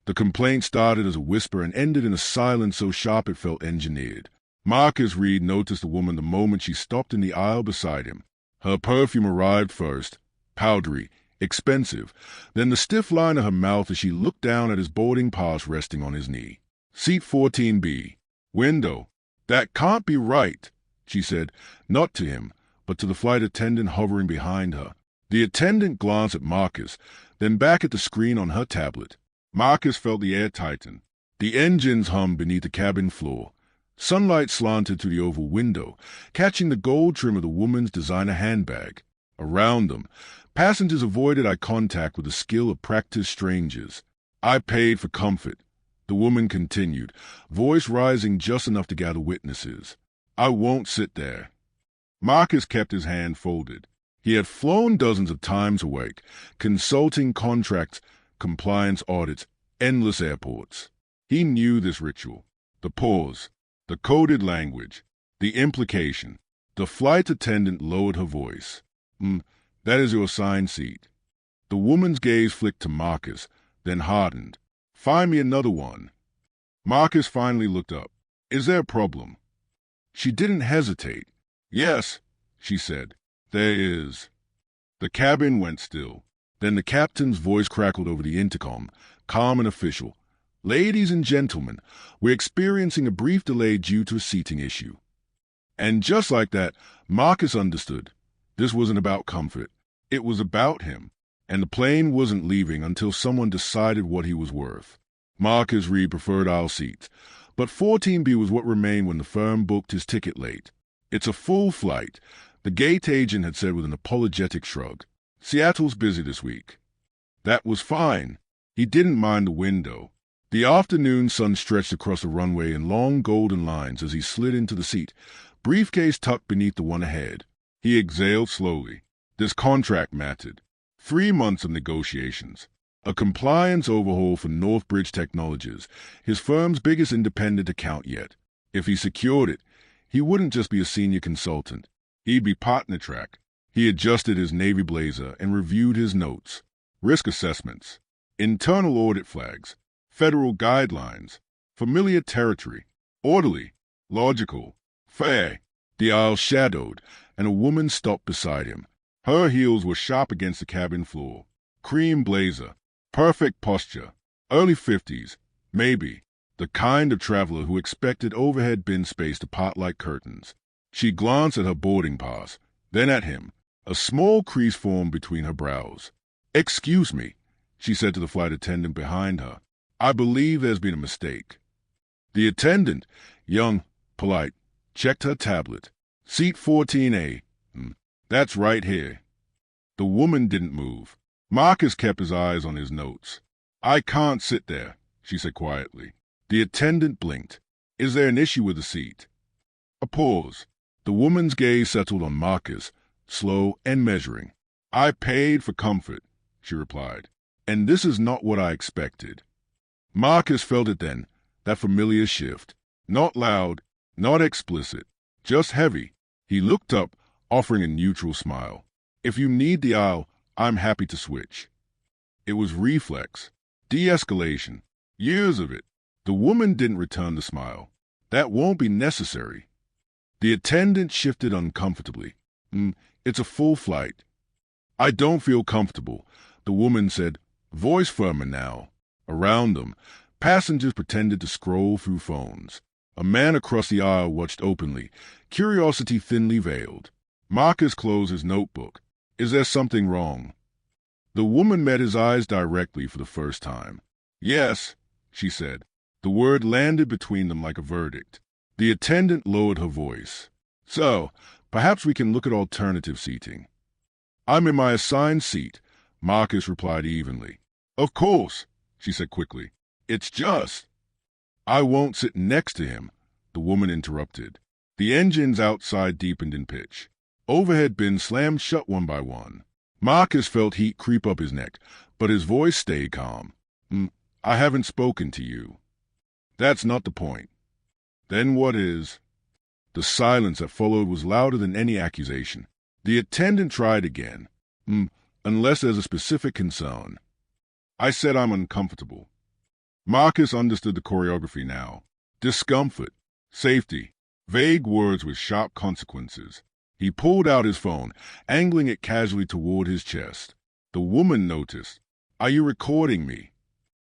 The complaint started as a whisper and ended in a silence so sharp it felt engineered. Marcus Reed noticed the woman the moment she stopped in the aisle beside him. Her perfume arrived first, powdery, expensive, then the stiff line of her mouth as she looked down at his boarding pass resting on his knee. Seat 14B. Window. That can't be right, she said, not to him, but to the flight attendant hovering behind her. The attendant glanced at Marcus, then back at the screen on her tablet. Marcus felt the air tighten. The engines hummed beneath the cabin floor. Sunlight slanted through the oval window, catching the gold trim of the woman's designer handbag. Around them, passengers avoided eye contact with the skill of practiced strangers. I paid for comfort, the woman continued, voice rising just enough to gather witnesses. I won't sit there. Marcus kept his hand folded. He had flown dozens of times awake, consulting contracts, compliance audits, endless airports. He knew this ritual. The pause, the coded language, the implication. The flight attendant lowered her voice. That is your assigned seat. The woman's gaze flicked to Marcus, then hardened. Find me another one. Marcus finally looked up. Is there a problem? She didn't hesitate. Yes, she said. There is. The cabin went still. Then the captain's voice crackled over the intercom, calm and official. Ladies and gentlemen, we're experiencing a brief delay due to a seating issue. And just like that, Marcus understood. This wasn't about comfort. It was about him. And the plane wasn't leaving until someone decided what he was worth. Marcus Reed preferred aisle seats, but 14B was what remained when the firm booked his ticket late. It's a full flight, the gate agent had said with an apologetic shrug. Seattle's busy this week. That was fine. He didn't mind the window. The afternoon sun stretched across the runway in long golden lines as he slid into the seat, briefcase tucked beneath the one ahead. He exhaled slowly. This contract mattered. 3 months of negotiations. A compliance overhaul for Northbridge Technologies, his firm's biggest independent account yet. If he secured it, he wouldn't just be a senior consultant. He'd be partner track. He adjusted his navy blazer and reviewed his notes. Risk assessments, internal audit flags, federal guidelines, familiar territory, orderly, logical, fair. The aisle shadowed, and a woman stopped beside him. Her heels were sharp against the cabin floor. Cream blazer, perfect posture, early 50s, maybe, the kind of traveler who expected overhead bin space to part like curtains. She glanced at her boarding pass, then at him. A small crease formed between her brows. Excuse me, she said to the flight attendant behind her. I believe there's been a mistake. The attendant, young, polite, checked her tablet. Seat 14A. That's right here. The woman didn't move. Marcus kept his eyes on his notes. I can't sit there, she said quietly. The attendant blinked. Is there an issue with the seat? A pause. The woman's gaze settled on Marcus, slow and measuring. I paid for comfort, she replied, and this is not what I expected. Marcus felt it then, that familiar shift. Not loud, not explicit, just heavy. He looked up, offering a neutral smile. If you need the aisle, I'm happy to switch. It was reflex, de-escalation, years of it. The woman didn't return the smile. That won't be necessary. The attendant shifted uncomfortably. It's a full flight. I don't feel comfortable, the woman said, voice firmer now. Around them, passengers pretended to scroll through phones. A man across the aisle watched openly, curiosity thinly veiled. Marcus closed his notebook. Is there something wrong? The woman met his eyes directly for the first time. Yes, she said. The word landed between them like a verdict. The attendant lowered her voice. So, perhaps we can look at alternative seating. I'm in my assigned seat, Marcus replied evenly. Of course, she said quickly. It's just. I won't sit next to him, the woman interrupted. The engines outside deepened in pitch. Overhead bins slammed shut one by one. Marcus felt heat creep up his neck, but his voice stayed calm. I haven't spoken to you. That's not the point. Then what is? The silence that followed was louder than any accusation. The attendant tried again. Unless there's a specific concern. I said I'm uncomfortable. Marcus understood the choreography now. Discomfort, safety, vague words with sharp consequences. He pulled out his phone, angling it casually toward his chest. The woman noticed. "Are you recording me?"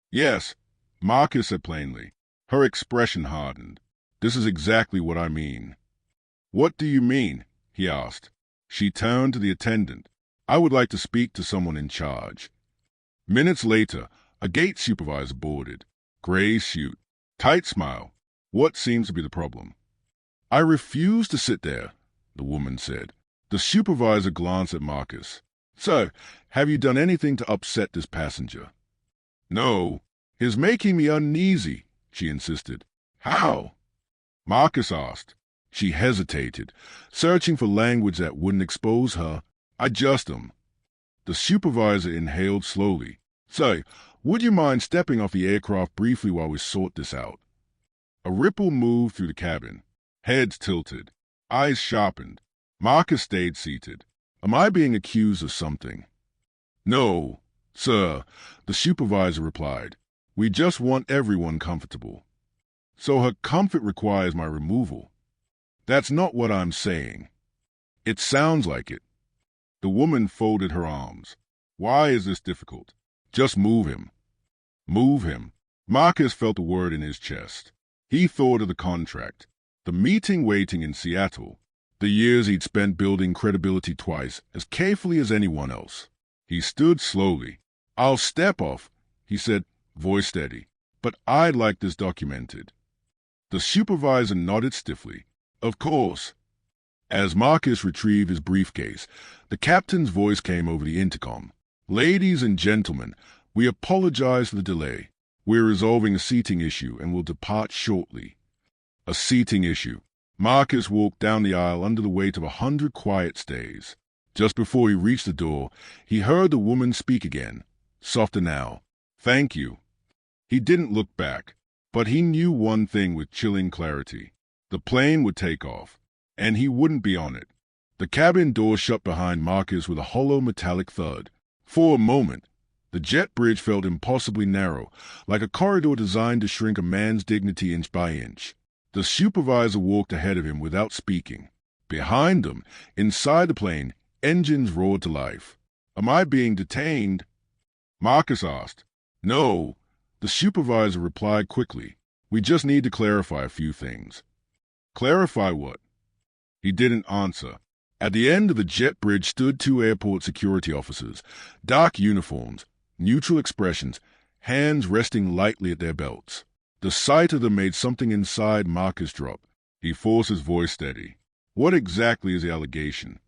"Yes," Marcus said plainly. Her expression hardened. "This is exactly what I mean." "What do you mean?" he asked. She turned to the attendant. "I would like to speak to someone in charge." Minutes later, a gate supervisor boarded. Gray suit, tight smile. "What seems to be the problem?" "I refuse to sit there," the woman said. The supervisor glanced at Marcus. "So, have you done anything to upset this passenger?" "No. He's making me uneasy," she insisted. "How?" Marcus asked. She hesitated, searching for language that wouldn't expose her. "I just am." The supervisor inhaled slowly. "So, would you mind stepping off the aircraft briefly while we sort this out?" A ripple moved through the cabin. Heads tilted. Eyes sharpened. Marcus stayed seated. "Am I being accused of something?" "No, sir," the supervisor replied. "We just want everyone comfortable." "So her comfort requires my removal." "That's not what I'm saying." "It sounds like it." The woman folded her arms. "Why is this difficult? Just move him." Move him. Marcus felt a word in his chest. He thought of the contract, the meeting waiting in Seattle, the years he'd spent building credibility twice as carefully as anyone else. He stood slowly. "I'll step off," he said, voice steady. "But I'd like this documented." The supervisor nodded stiffly. "Of course." As Marcus retrieved his briefcase, the captain's voice came over the intercom. "Ladies and gentlemen, we apologize for the delay. We're resolving a seating issue and will depart shortly." A seating issue. Marcus walked down the aisle under the weight of 100 quiet stays. Just before he reached the door, he heard the woman speak again, softer now. "Thank you." He didn't look back, but he knew one thing with chilling clarity. The plane would take off, and he wouldn't be on it. The cabin door shut behind Marcus with a hollow metallic thud. For a moment, the jet bridge felt impossibly narrow, like a corridor designed to shrink a man's dignity inch by inch. The supervisor walked ahead of him without speaking. Behind them, inside the plane, engines roared to life. "Am I being detained?" Marcus asked. "No," the supervisor replied quickly. "We just need to clarify a few things." "Clarify what?" He didn't answer. At the end of the jet bridge stood 2 airport security officers, dark uniforms, neutral expressions, hands resting lightly at their belts. The sight of them made something inside Marcus drop. He forced his voice steady. "What exactly is the allegation?"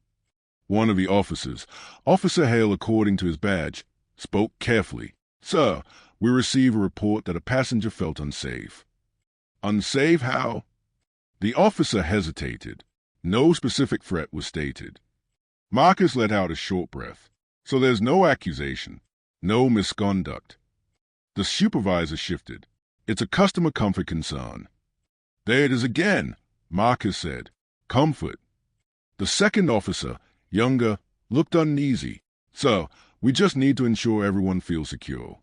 One of the officers, Officer Hale according to his badge, spoke carefully. "Sir, we receive a report that a passenger felt unsafe." "Unsafe how?" The officer hesitated. No specific threat was stated. Marcus let out a short breath. "So there's no accusation, no misconduct." The supervisor shifted. "It's a customer comfort concern." "There it is again," Marcus said. "Comfort." The second officer, younger, looked uneasy. "So, we just need to ensure everyone feels secure."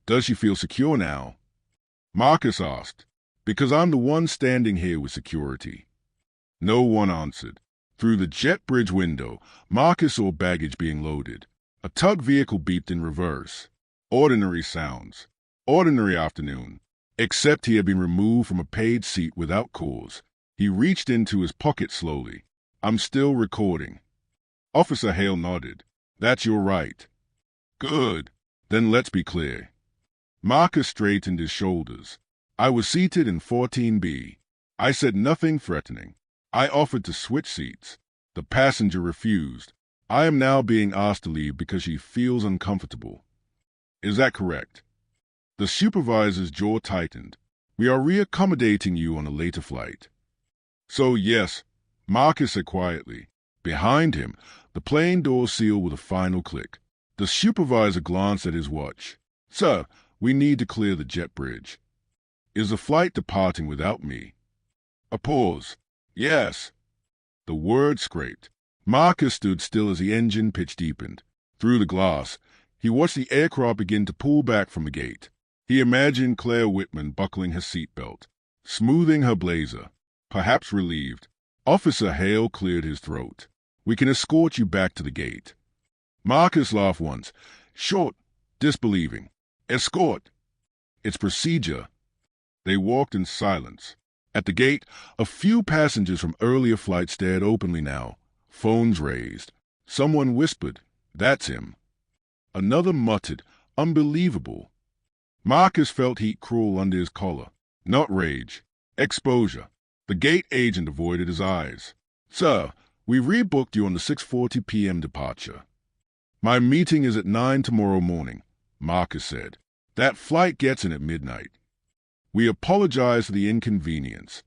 "Does she feel secure now?" Marcus asked. "Because I'm the one standing here with security." No one answered. Through the jet bridge window, Marcus saw baggage being loaded. A tug vehicle beeped in reverse. Ordinary sounds. Ordinary afternoon. Except he had been removed from a paid seat without cause. He reached into his pocket slowly. "I'm still recording." Officer Hale nodded. "That's your right." "Good. Then let's be clear." Marcus straightened his shoulders. "I was seated in 14B. I said nothing threatening. I offered to switch seats. The passenger refused. I am now being asked to leave because she feels uncomfortable. Is that correct?" The supervisor's jaw tightened. "We are reaccommodating you on a later flight." "So yes," Marcus said quietly. Behind him, the plane door sealed with a final click. The supervisor glanced at his watch. "Sir, we need to clear the jet bridge." "Is the flight departing without me?" A pause. "Yes." The word scraped. Marcus stood still as the engine pitch deepened. Through the glass, he watched the aircraft begin to pull back from the gate. He imagined Claire Whitman buckling her seatbelt, smoothing her blazer, perhaps relieved. Officer Hale cleared his throat. "We can escort you back to the gate." Marcus laughed once, short, disbelieving. "Escort? It's procedure." They walked in silence. At the gate, a few passengers from earlier flights stared openly now, phones raised. Someone whispered, "That's him." Another muttered, "Unbelievable." Marcus felt heat crawl under his collar. Not rage. Exposure. The gate agent avoided his eyes. "Sir, we rebooked you on the 6:40 p.m. departure." "My meeting is at 9 tomorrow morning," Marcus said. "That flight gets in at midnight." "We apologize for the inconvenience."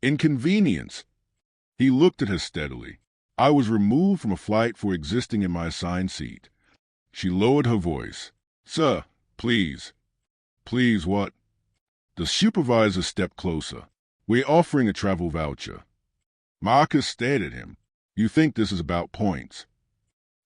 "Inconvenience?" He looked at her steadily. "I was removed from a flight for existing in my assigned seat." She lowered her voice. "Sir, please." "Please what?" The supervisor stepped closer. "We're offering a travel voucher." Marcus stared at him. "You think this is about points?"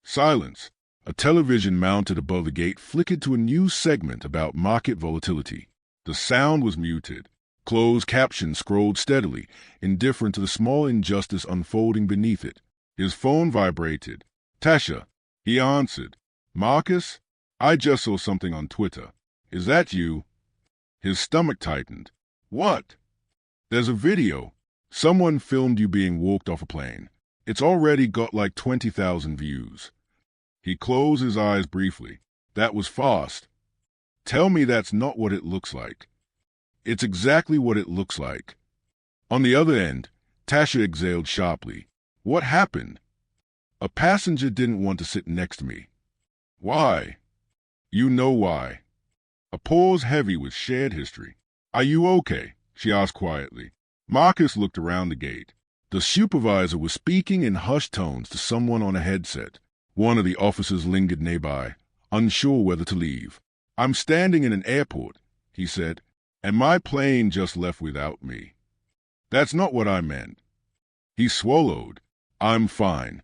Silence. A television mounted above the gate flickered to a news segment about market volatility. The sound was muted. Closed captions scrolled steadily, indifferent to the small injustice unfolding beneath it. His phone vibrated. "Tasha." He answered. "Marcus? I just saw something on Twitter. Is that you?" His stomach tightened. "What?" "There's a video. Someone filmed you being walked off a plane. It's already got like 20,000 views." He closed his eyes briefly. "That was fast." "Tell me that's not what it looks like." "It's exactly what it looks like." On the other end, Tasha exhaled sharply. "What happened?" "A passenger didn't want to sit next to me." "Why?" "You know why." A pause heavy with shared history. "Are you okay?" she asked quietly. Marcus looked around the gate. The supervisor was speaking in hushed tones to someone on a headset. One of the officers lingered nearby, unsure whether to leave. "I'm standing in an airport," he said, "and my plane just left without me." "That's not what I meant." He swallowed. "I'm fine."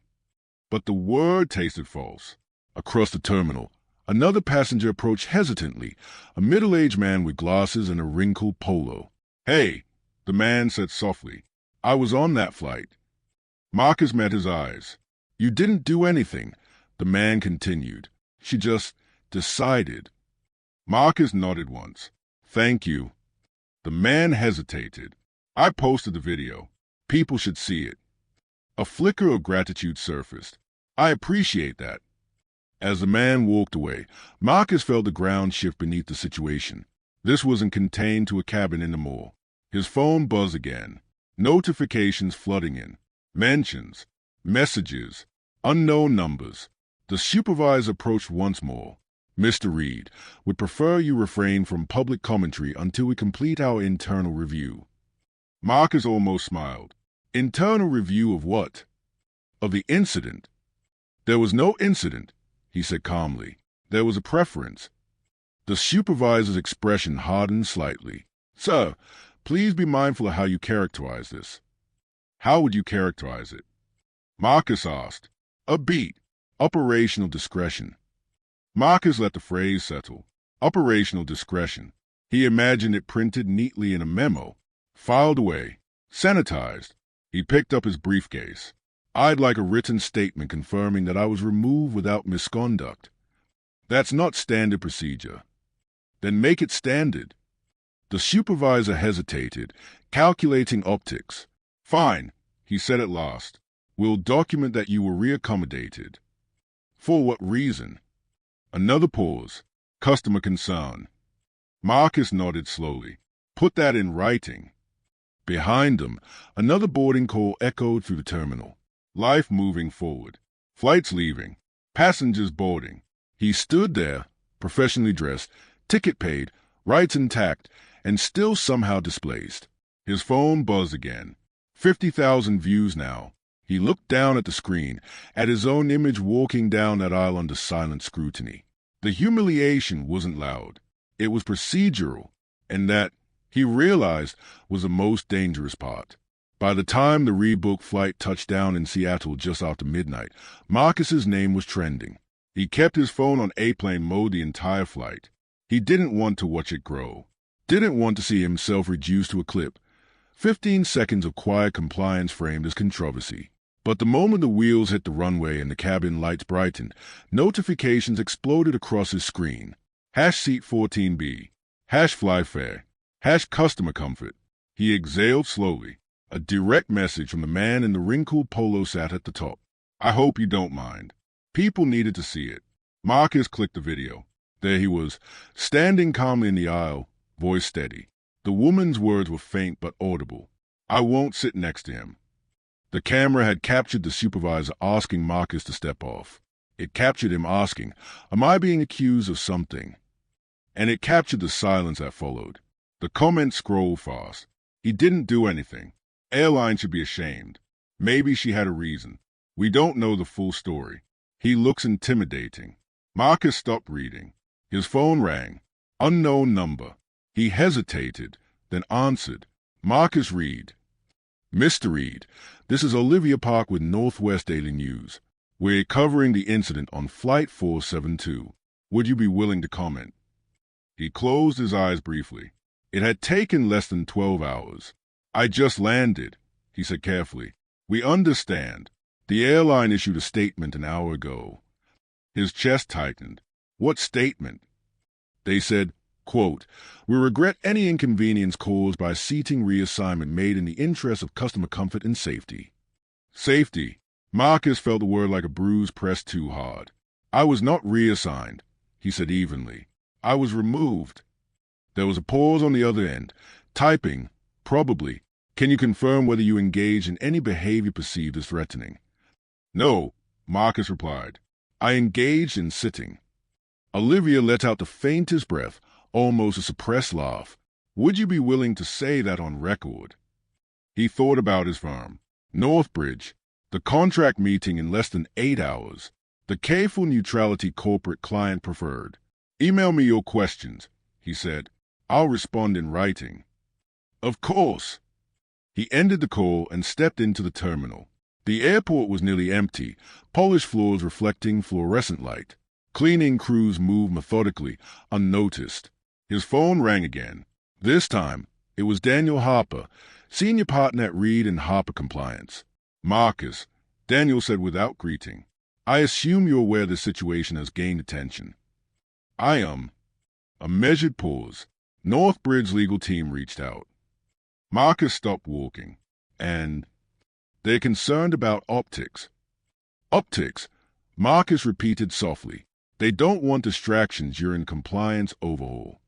But the word tasted false. Across the terminal, another passenger approached hesitantly, a middle-aged man with glasses and a wrinkled polo. "Hey," the man said softly. "I was on that flight." Marcus met his eyes. "You didn't do anything," the man continued. "She just decided." Marcus nodded once. "Thank you." The man hesitated. "I posted the video. People should see it." A flicker of gratitude surfaced. "I appreciate that." As the man walked away, Marcus felt the ground shift beneath the situation. This wasn't contained to a cabin in the mall. His phone buzzed again. Notifications flooding in. Mentions. Messages. Unknown numbers. The supervisor approached once more. "Mr. Reed, would prefer you refrain from public commentary until we complete our internal review." Marcus almost smiled. "Internal review of what?" "Of the incident." "There was no incident," he said calmly. "There was a preference." The supervisor's expression hardened slightly. "Sir, please be mindful of how you characterize this." "How would you characterize it?" Marcus asked. "A beat. Operational discretion." Marcus let the phrase settle. Operational discretion. He imagined it printed neatly in a memo, filed away, sanitized. He picked up his briefcase. "I'd like a written statement confirming that I was removed without misconduct." "That's not standard procedure." "Then make it standard." The supervisor hesitated, calculating optics. "Fine," he said at last. "We'll document that you were reaccommodated." "For what reason?" Another pause. "Customer concern." Marcus nodded slowly. "Put that in writing." Behind them, another boarding call echoed through the terminal. Life moving forward. Flights leaving. Passengers boarding. He stood there, professionally dressed, ticket paid, rights intact, and still somehow displaced. His phone buzzed again. 50,000 views now. He looked down at the screen, at his own image walking down that aisle under silent scrutiny. The humiliation wasn't loud. It was procedural, and that, he realized, was the most dangerous part. By the time the rebooked flight touched down in Seattle just after midnight, Marcus's name was trending. He kept his phone on airplane mode the entire flight. He didn't want to watch it grow. Didn't want to see himself reduced to a clip. 15 seconds of quiet compliance framed as controversy. But the moment the wheels hit the runway and the cabin lights brightened, notifications exploded across his screen. #seat 14B. #flyfare. #customer comfort. He exhaled slowly. A direct message from the man in the wrinkled polo sat at the top. I hope you don't mind. People needed to see it. Marcus clicked the video. There he was, standing calmly in the aisle, voice steady. The woman's words were faint but audible. I won't sit next to him. The camera had captured the supervisor asking Marcus to step off. It captured him asking, am I being accused of something? And it captured the silence that followed. The comments scrolled fast. He didn't do anything. Airline should be ashamed. Maybe she had a reason. We don't know the full story. He looks intimidating. Marcus stopped reading. His phone rang. Unknown number. He hesitated, then answered. Marcus Reed. Mr. Reed, this is Olivia Park with Northwest Daily News. We're covering the incident on Flight 472. Would you be willing to comment? He closed his eyes briefly. It had taken less than 12 hours. I just landed, he said carefully. We understand. The airline issued a statement an hour ago. His chest tightened. What statement? They said, quote, we regret any inconvenience caused by seating reassignment made in the interest of customer comfort and safety. Safety. Marcus felt the word like a bruise pressed too hard. I was not reassigned, he said evenly. I was removed. There was a pause on the other end. Typing. Probably. Can you confirm whether you engaged in any behavior perceived as threatening? No, Marcus replied. I engaged in sitting. Olivia let out the faintest breath, almost a suppressed laugh. Would you be willing to say that on record? He thought about his firm. Northbridge. The contract meeting in less than 8 hours. The careful neutrality corporate client preferred. Email me your questions, he said. I'll respond in writing. Of course. He ended the call and stepped into the terminal. The airport was nearly empty, polished floors reflecting fluorescent light. Cleaning crews moved methodically, unnoticed. His phone rang again. This time, it was Daniel Harper, senior partner at Reed and Harper Compliance. Marcus, Daniel said without greeting. I assume you're aware the situation has gained attention. I am. A measured pause. Northbridge legal team reached out. Marcus stopped walking. And they're concerned about optics. Optics, Marcus repeated softly. They don't want distractions during compliance overhaul.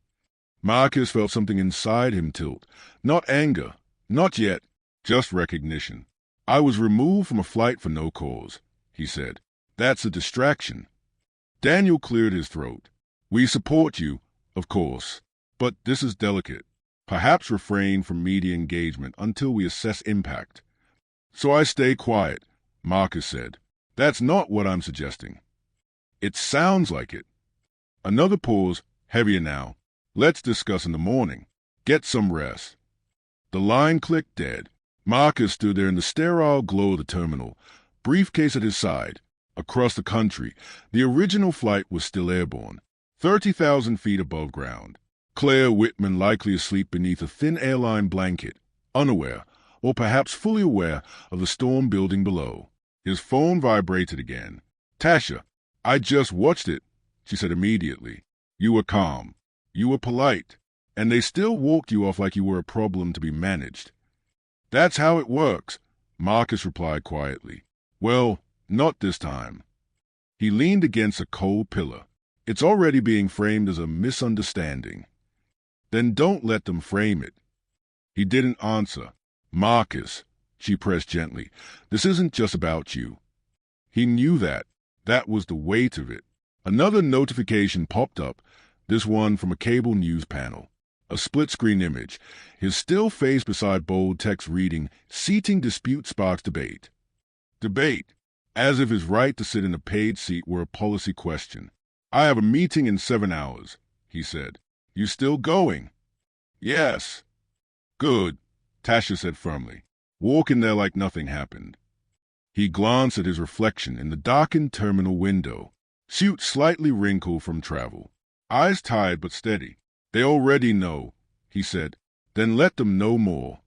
Marcus felt something inside him tilt. Not anger. Not yet. Just recognition. I was removed from a flight for no cause, he said. That's a distraction. Daniel cleared his throat. We support you, of course, but this is delicate. Perhaps refrain from media engagement until we assess impact. So I stay quiet, Marcus said. That's not what I'm suggesting. It sounds like it. Another pause, heavier now. Let's discuss in the morning. Get some rest. The line clicked dead. Marcus stood there in the sterile glow of the terminal, briefcase at his side. Across the country, the original flight was still airborne, 30,000 feet above ground. Claire Whitman likely asleep beneath a thin airline blanket, unaware, or perhaps fully aware of the storm building below. His phone vibrated again. Tasha, I just watched it, she said immediately. You were calm. You were polite. And they still walked you off like you were a problem to be managed. That's how it works, Marcus replied quietly. Well, not this time. He leaned against a cold pillar. It's already being framed as a misunderstanding. Then don't let them frame it. He didn't answer. Marcus, she pressed gently, this isn't just about you. He knew that. That was the weight of it. Another notification popped up, this one from a cable news panel. A split-screen image, his still face beside bold text reading, Seating dispute sparks debate. Debate, as if his right to sit in a paid seat were a policy question. I have a meeting in 7 hours, he said. You still going? Yes. Good, Tasha said firmly. Walk in there like nothing happened. He glanced at his reflection in the darkened terminal window, suit slightly wrinkled from travel. eyes tired but steady. They already know, he said. Then let them know more.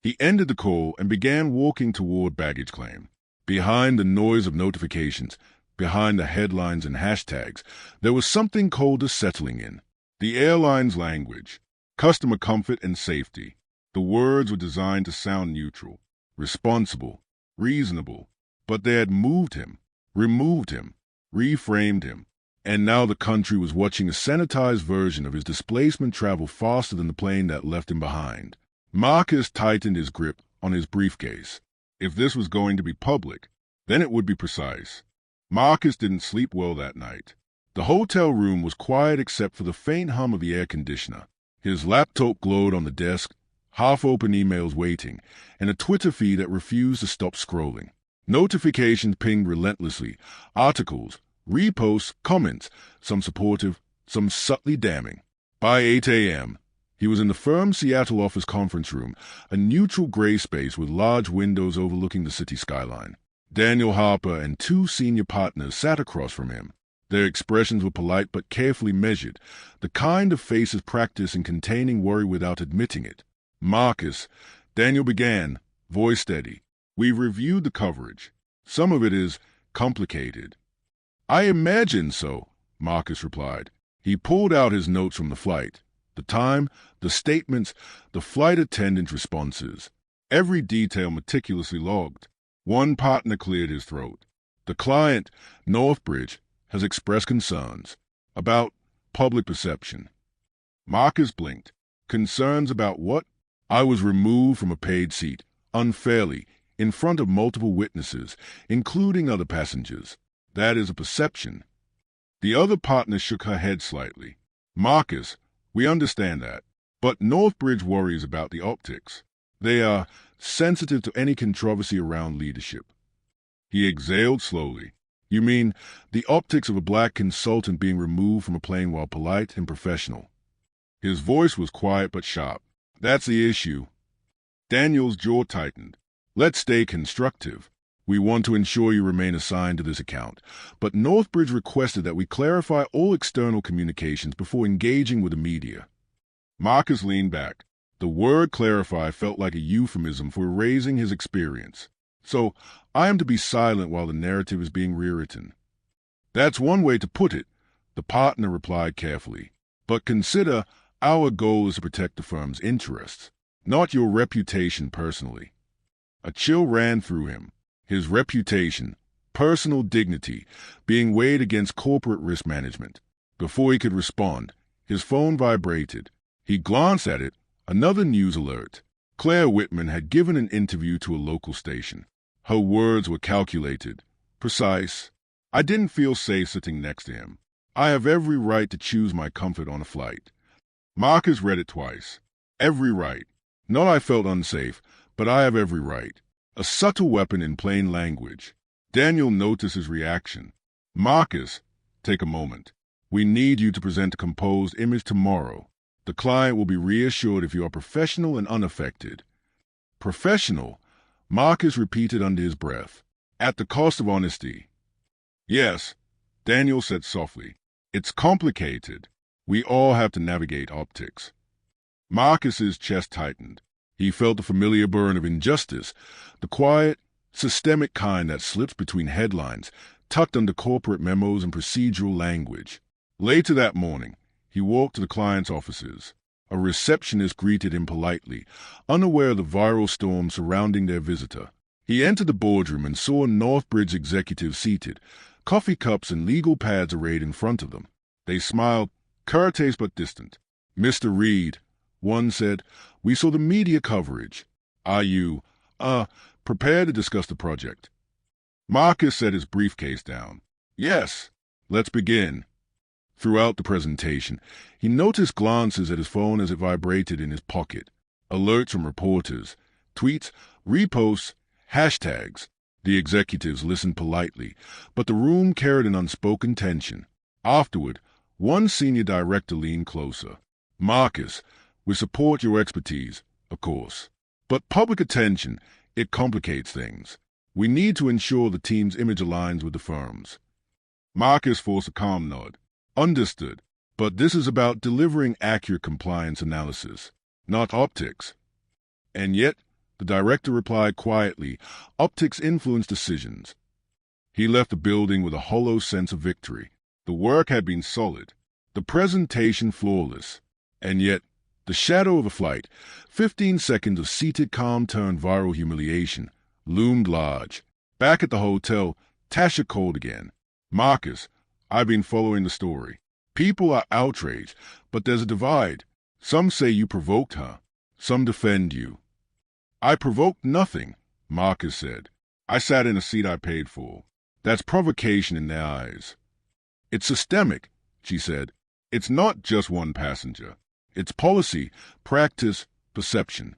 He ended the call and began walking toward baggage claim. Behind the noise of notifications, behind the headlines and hashtags, there was something colder settling in. The airline's language, customer comfort and safety. The words were designed to sound neutral, responsible, reasonable, but they had moved him, removed him, reframed him, and now the country was watching a sanitized version of his displacement travel faster than the plane that left him behind. Marcus tightened his grip on his briefcase. If this was going to be public, then it would be precise. Marcus didn't sleep well that night. The hotel room was quiet except for the faint hum of the air conditioner. His laptop glowed on the desk, half-open emails waiting, and a Twitter feed that refused to stop scrolling. Notifications pinged relentlessly, articles, reposts, comments, some supportive, some subtly damning. By 8 a.m., he was in the firm's Seattle office conference room, a neutral gray space with large windows overlooking the city skyline. Daniel Harper and two senior partners sat across from him. Their expressions were polite but carefully measured, the kind of faces practiced in containing worry without admitting it. Marcus, Daniel began, voice steady. We've reviewed the coverage. Some of it is complicated. I imagine so, Marcus replied. He pulled out his notes from the flight. The time, the statements, the flight attendant's responses. Every detail meticulously logged. One partner cleared his throat. The client, Northbridge, has expressed concerns about public perception. Marcus blinked. Concerns about what? I was removed from a paid seat, unfairly, in front of multiple witnesses, including other passengers. That is a perception. The other partner shook her head slightly. Marcus, we understand that. But Northbridge worries about the optics. They are sensitive to any controversy around leadership. He exhaled slowly. You mean the optics of a black consultant being removed from a plane while polite and professional? His voice was quiet but sharp. That's the issue. Daniel's jaw tightened. Let's stay constructive. We want to ensure you remain assigned to this account, but Northbridge requested that we clarify all external communications before engaging with the media. Marcus leaned back. The word clarify felt like a euphemism for erasing his experience. So, I am to be silent while the narrative is being rewritten. That's one way to put it, the partner replied carefully. But consider, our goal is to protect the firm's interests, not your reputation personally. A chill ran through him. His reputation, personal dignity, being weighed against corporate risk management. Before he could respond, his phone vibrated. He glanced at it, another news alert. Claire Whitman had given an interview to a local station. Her words were calculated, precise. I didn't feel safe sitting next to him. I have every right to choose my comfort on a flight. Marcus read it twice. Every right. Not I felt unsafe, but I have every right. A subtle weapon in plain language. Daniel noticed his reaction. Marcus, take a moment. We need you to present a composed image tomorrow. The client will be reassured if you are professional and unaffected. Professional, Marcus repeated under his breath. At the cost of honesty. Yes, Daniel said softly. It's complicated. We all have to navigate optics. Marcus's chest tightened. He felt the familiar burn of injustice, the quiet, systemic kind that slips between headlines, tucked under corporate memos and procedural language. Later that morning, he walked to the client's offices. A receptionist greeted him politely, unaware of the viral storm surrounding their visitor. He entered the boardroom and saw Northbridge executives seated, coffee cups and legal pads arrayed in front of them. They smiled, courteous but distant. Mr. Reed, one said, we saw the media coverage. Are you, prepared to discuss the project? Marcus set his briefcase down. Yes, let's begin. Throughout the presentation, he noticed glances at his phone as it vibrated in his pocket. Alerts from reporters, tweets, reposts, hashtags. The executives listened politely, but the room carried an unspoken tension. Afterward, one senior director leaned closer. Marcus, we support your expertise, of course. But public attention, it complicates things. We need to ensure the team's image aligns with the firm's. Marcus forced a calm nod. Understood. But this is about delivering accurate compliance analysis, not optics. And yet, the director replied quietly, optics influence decisions. He left the building with a hollow sense of victory. The work had been solid, the presentation flawless, and yet, the shadow of a flight, 15 seconds of seated calm turned viral humiliation, loomed large. Back at the hotel, Tasha called again. Marcus, I've been following the story. People are outraged, but there's a divide. Some say you provoked her. Some defend you. I provoked nothing, Marcus said. I sat in a seat I paid for. That's provocation in their eyes. It's systemic, she said. It's not just one passenger. It's policy, practice, perception.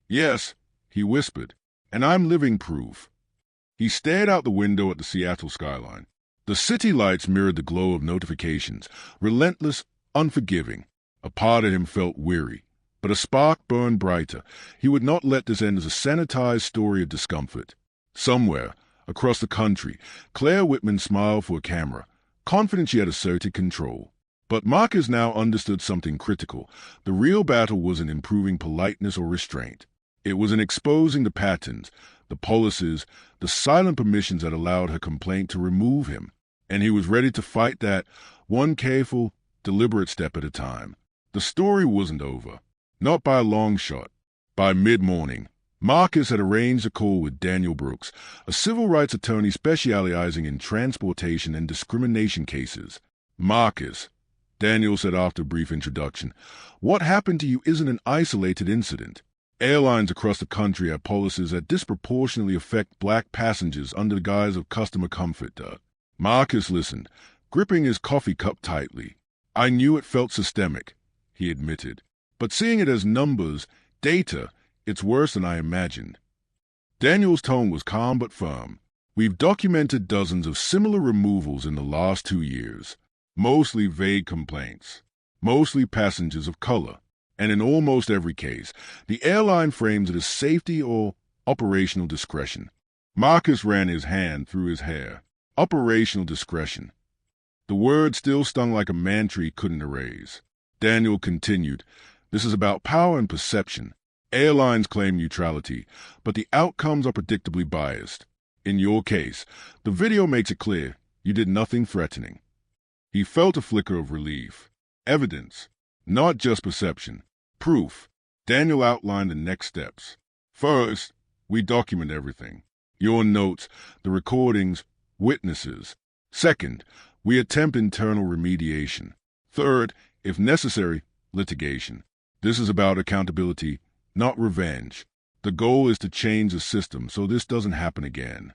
Yes, he whispered, and I'm living proof. He stared out the window at the Seattle skyline. The city lights mirrored the glow of notifications, relentless, unforgiving. A part of him felt weary, but a spark burned brighter. He would not let this end as a sanitized story of discomfort. Somewhere, across the country, Claire Whitman smiled for a camera, confident she had asserted control. But Marcus now understood something critical. The real battle wasn't improving politeness or restraint. It was in exposing the patterns, the policies, the silent permissions that allowed her complaint to remove him. And he was ready to fight that, one careful, deliberate step at a time. The story wasn't over. Not by a long shot. By mid-morning, Marcus had arranged a call with Daniel Brooks, a civil rights attorney specializing in transportation and discrimination cases. Marcus, Daniel said after a brief introduction, what happened to you isn't an isolated incident. Airlines across the country have policies that disproportionately affect black passengers under the guise of customer comfort. Marcus listened, gripping his coffee cup tightly. I knew it felt systemic, he admitted. But seeing it as numbers, data, it's worse than I imagined. Daniel's tone was calm but firm. We've documented dozens of similar removals in the last 2 years. Mostly vague complaints. Mostly passengers of color. And in almost every case, the airline frames it as safety or operational discretion. Marcus ran his hand through his hair. Operational discretion. The word still stung like a mantra he couldn't erase. Daniel continued, this is about power and perception. Airlines claim neutrality, but the outcomes are predictably biased. In your case, the video makes it clear you did nothing threatening. He felt a flicker of relief. Evidence, not just perception. Proof. Daniel outlined the next steps. First, we document everything. Your notes, the recordings, witnesses. Second, we attempt internal remediation. Third, if necessary, litigation. This is about accountability, not revenge. The goal is to change the system so this doesn't happen again.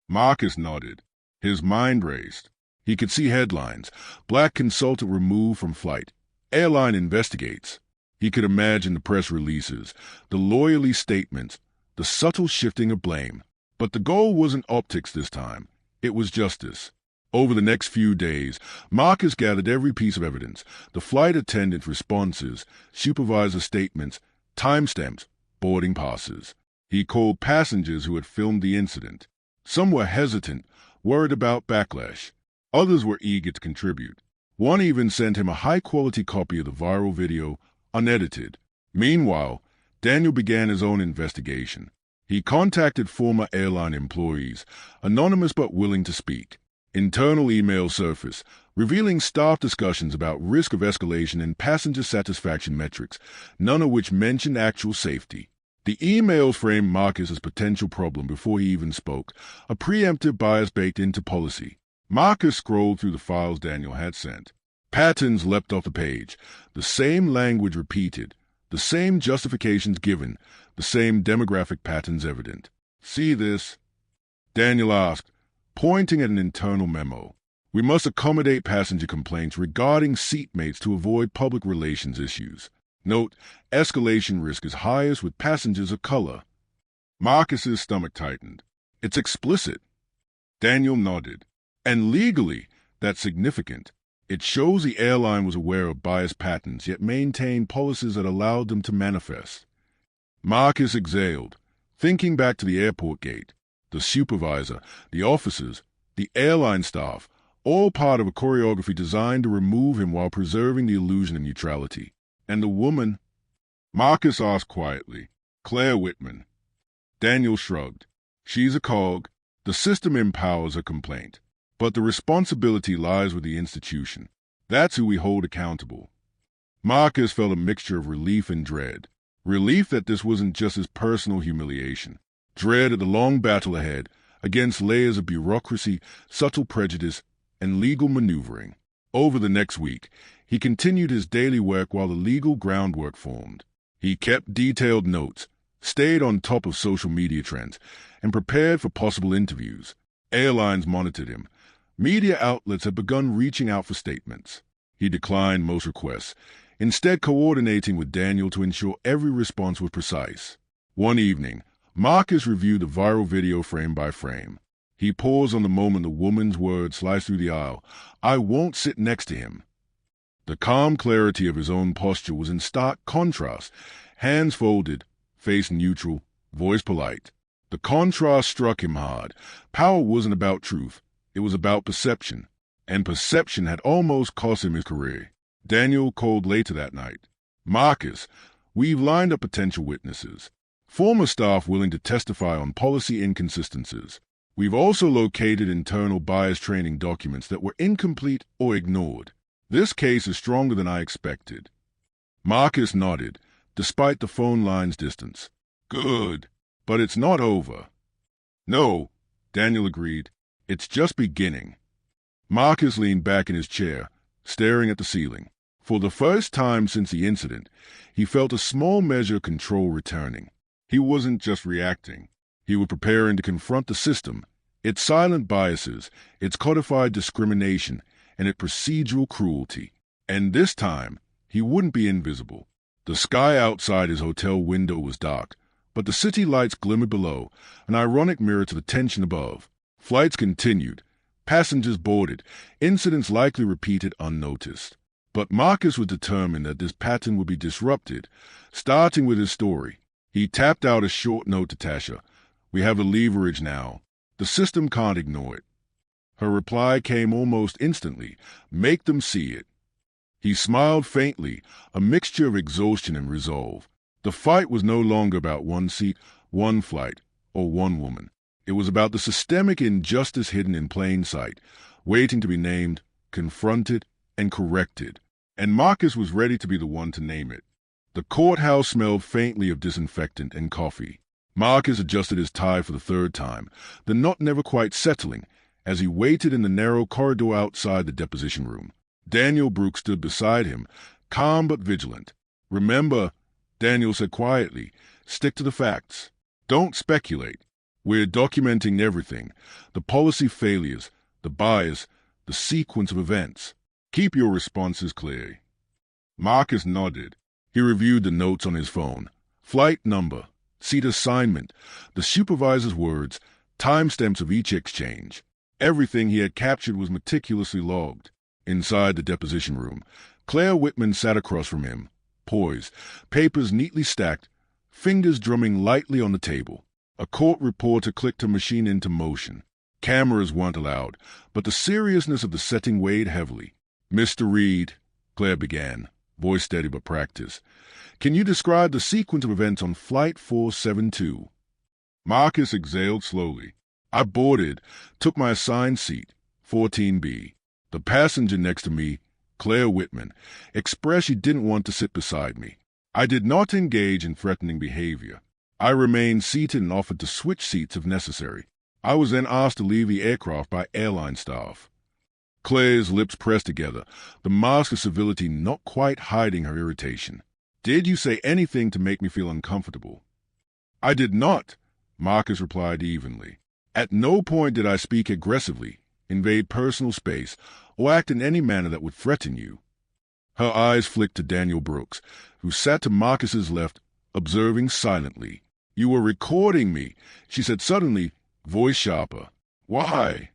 Marcus nodded. His mind raced. He could see headlines. Black consultant removed from flight. Airline investigates. He could imagine the press releases, the lawyerly statements, the subtle shifting of blame. But the goal wasn't optics this time. It was justice. Over the next few days, Marcus gathered every piece of evidence, the flight attendant responses, supervisor statements, timestamps, boarding passes. He called passengers who had filmed the incident. Some were hesitant, worried about backlash. Others were eager to contribute. One even sent him a high-quality copy of the viral video, unedited. Meanwhile, Daniel began his own investigation. He contacted former airline employees, anonymous but willing to speak. Internal emails surfaced, revealing staff discussions about risk of escalation and passenger satisfaction metrics, none of which mentioned actual safety. The emails framed Marcus as a potential problem before he even spoke, a preemptive bias baked into policy. Marcus scrolled through the files Daniel had sent. Patterns leapt off the page, the same language repeated, the same justifications given, the same demographic patterns evident. See this? Daniel asked, pointing at an internal memo. We must accommodate passenger complaints regarding seatmates to avoid public relations issues. Note, escalation risk is highest with passengers of color. Marcus's stomach tightened. It's explicit. Daniel nodded. And legally, that's significant. It shows the airline was aware of bias patterns, yet maintained policies that allowed them to manifest. Marcus exhaled, thinking back to the airport gate. The supervisor, the officers, the airline staff, all part of a choreography designed to remove him while preserving the illusion of neutrality. And the woman? Marcus asked quietly. Claire Whitman. Daniel shrugged. She's a cog. The system empowers a complaint. But the responsibility lies with the institution. That's who we hold accountable. Marcus felt a mixture of relief and dread. Relief that this wasn't just his personal humiliation. Dread at the long battle ahead, against layers of bureaucracy, subtle prejudice, and legal maneuvering. Over the next week, he continued his daily work while the legal groundwork formed. He kept detailed notes, stayed on top of social media trends, and prepared for possible interviews. Airlines monitored him. Media outlets had begun reaching out for statements. He declined most requests, instead coordinating with Daniel to ensure every response was precise. One evening, Marcus reviewed the viral video frame by frame. He paused on the moment the woman's words sliced through the aisle. I won't sit next to him. The calm clarity of his own posture was in stark contrast. Hands folded, face neutral, voice polite. The contrast struck him hard. Power wasn't about truth. It was about perception. And perception had almost cost him his career. Daniel called later that night. Marcus, we've lined up potential witnesses. Former staff willing to testify on policy inconsistencies. We've also located internal bias training documents that were incomplete or ignored. This case is stronger than I expected. Marcus nodded, despite the phone line's distance. Good, but it's not over. No, Daniel agreed. It's just beginning. Marcus leaned back in his chair, staring at the ceiling. For the first time since the incident, he felt a small measure of control returning. He wasn't just reacting. He was preparing to confront the system, its silent biases, its codified discrimination, and its procedural cruelty. And this time, he wouldn't be invisible. The sky outside his hotel window was dark, but the city lights glimmered below, an ironic mirror to the tension above. Flights continued. Passengers boarded, incidents likely repeated unnoticed. But Marcus was determined that this pattern would be disrupted, starting with his story. He tapped out a short note to Tasha. We have the leverage now. The system can't ignore it. Her reply came almost instantly. Make them see it. He smiled faintly, a mixture of exhaustion and resolve. The fight was no longer about one seat, one flight, or one woman. It was about the systemic injustice hidden in plain sight, waiting to be named, confronted, and corrected. And Marcus was ready to be the one to name it. The courthouse smelled faintly of disinfectant and coffee. Marcus adjusted his tie for the third time, the knot never quite settling, as he waited in the narrow corridor outside the deposition room. Daniel Brooks stood beside him, calm but vigilant. Remember, Daniel said quietly, stick to the facts. Don't speculate. We're documenting everything, the policy failures, the bias, the sequence of events. Keep your responses clear. Marcus nodded. He reviewed the notes on his phone. Flight number, seat assignment, the supervisor's words, timestamps of each exchange. Everything he had captured was meticulously logged. Inside the deposition room, Claire Whitman sat across from him, poised, papers neatly stacked, fingers drumming lightly on the table. A court reporter clicked her machine into motion. Cameras weren't allowed, but the seriousness of the setting weighed heavily. Mr. Reed, Claire began, voice steady but practiced. Can you describe the sequence of events on Flight 472? Marcus exhaled slowly. I boarded, took my assigned seat, 14B. The passenger next to me, Claire Whitman, expressed she didn't want to sit beside me. I did not engage in threatening behavior. I remained seated and offered to switch seats if necessary. I was then asked to leave the aircraft by airline staff. Claire's lips pressed together, the mask of civility not quite hiding her irritation. Did you say anything to make me feel uncomfortable? I did not, Marcus replied evenly. At no point did I speak aggressively, invade personal space, or act in any manner that would threaten you. Her eyes flicked to Daniel Brooks, who sat to Marcus's left, observing silently. You were recording me, she said suddenly, voice sharper. Why?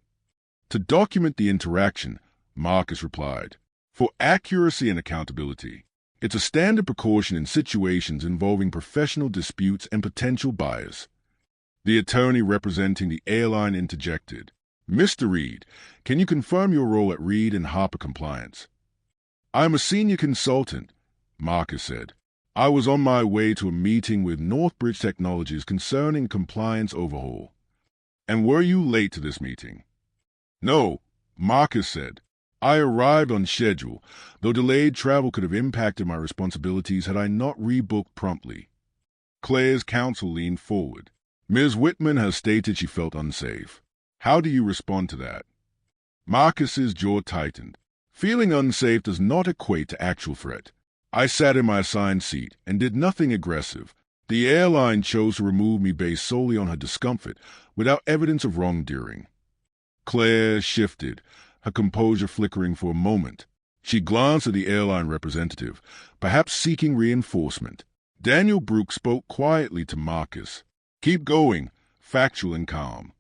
To document the interaction, Marcus replied. For accuracy and accountability. It's a standard precaution in situations involving professional disputes and potential bias. The attorney representing the airline interjected. Mr. Reed, can you confirm your role at Reed and Harper Compliance? I'm a senior consultant, Marcus said. I was on my way to a meeting with Northbridge Technologies concerning compliance overhaul. And were you late to this meeting? No, Marcus said. I arrived on schedule, though delayed travel could have impacted my responsibilities had I not rebooked promptly. Claire's counsel leaned forward. Ms. Whitman has stated she felt unsafe. How do you respond to that? Marcus's jaw tightened. Feeling unsafe does not equate to actual threat. I sat in my assigned seat and did nothing aggressive. The airline chose to remove me based solely on her discomfort, without evidence of wrongdoing. Claire shifted, her composure flickering for a moment. She glanced at the airline representative, perhaps seeking reinforcement. Daniel Brooks spoke quietly to Marcus. Keep going, factual and calm.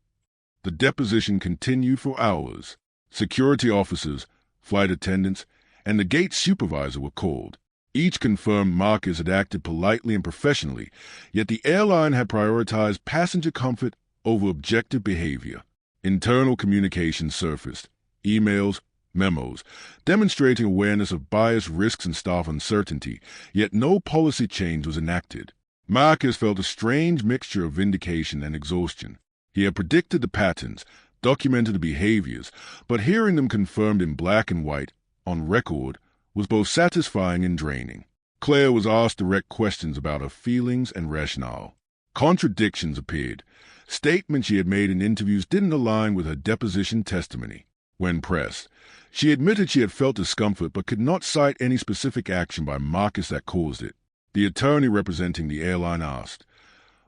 The deposition continued for hours. Security officers, flight attendants, and the gate supervisor were called. Each confirmed Marcus had acted politely and professionally, yet the airline had prioritized passenger comfort over objective behavior. Internal communication surfaced, emails, memos, demonstrating awareness of bias risks and staff uncertainty, yet no policy change was enacted. Marcus felt a strange mixture of vindication and exhaustion. He had predicted the patterns, documented the behaviors, but hearing them confirmed in black and white, on record, was both satisfying and draining. Claire was asked direct questions about her feelings and rationale. Contradictions appeared. Statements she had made in interviews didn't align with her deposition testimony. When pressed, she admitted she had felt discomfort but could not cite any specific action by Marcus that caused it. The attorney representing the airline asked,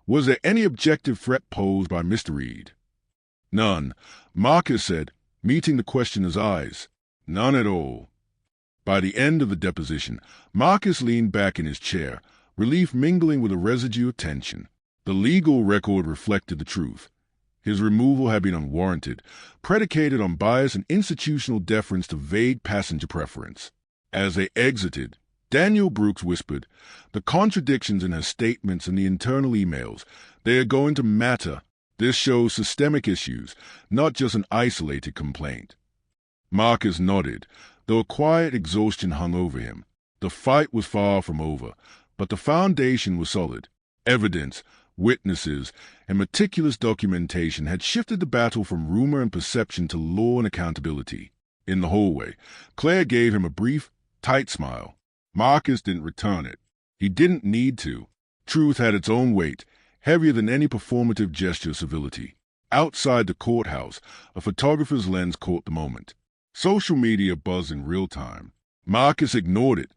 "Was there any objective threat posed by Mr. Reed?" "None," Marcus said, meeting the questioner's eyes. "None at all." By the end of the deposition, Marcus leaned back in his chair, relief mingling with a residue of tension. The legal record reflected the truth. His removal had been unwarranted, predicated on bias and institutional deference to vague passenger preference. As they exited, Daniel Brooks whispered, "The contradictions in her statements and the internal emails, they are going to matter. This shows systemic issues, not just an isolated complaint." Marcus nodded, though a quiet exhaustion hung over him. The fight was far from over, but the foundation was solid. Evidence, witnesses, and meticulous documentation had shifted the battle from rumor and perception to law and accountability. In the hallway, Claire gave him a brief, tight smile. Marcus didn't return it. He didn't need to. Truth had its own weight, heavier than any performative gesture of civility. Outside the courthouse, a photographer's lens caught the moment. Social media buzzed in real time. Marcus ignored it,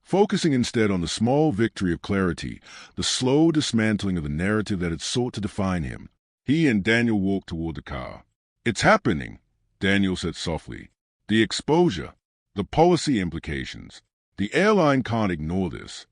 focusing instead on the small victory of clarity, the slow dismantling of the narrative that had sought to define him. He and Daniel walked toward the car. "It's happening," Daniel said softly. "The exposure, the policy implications. The airline can't ignore this."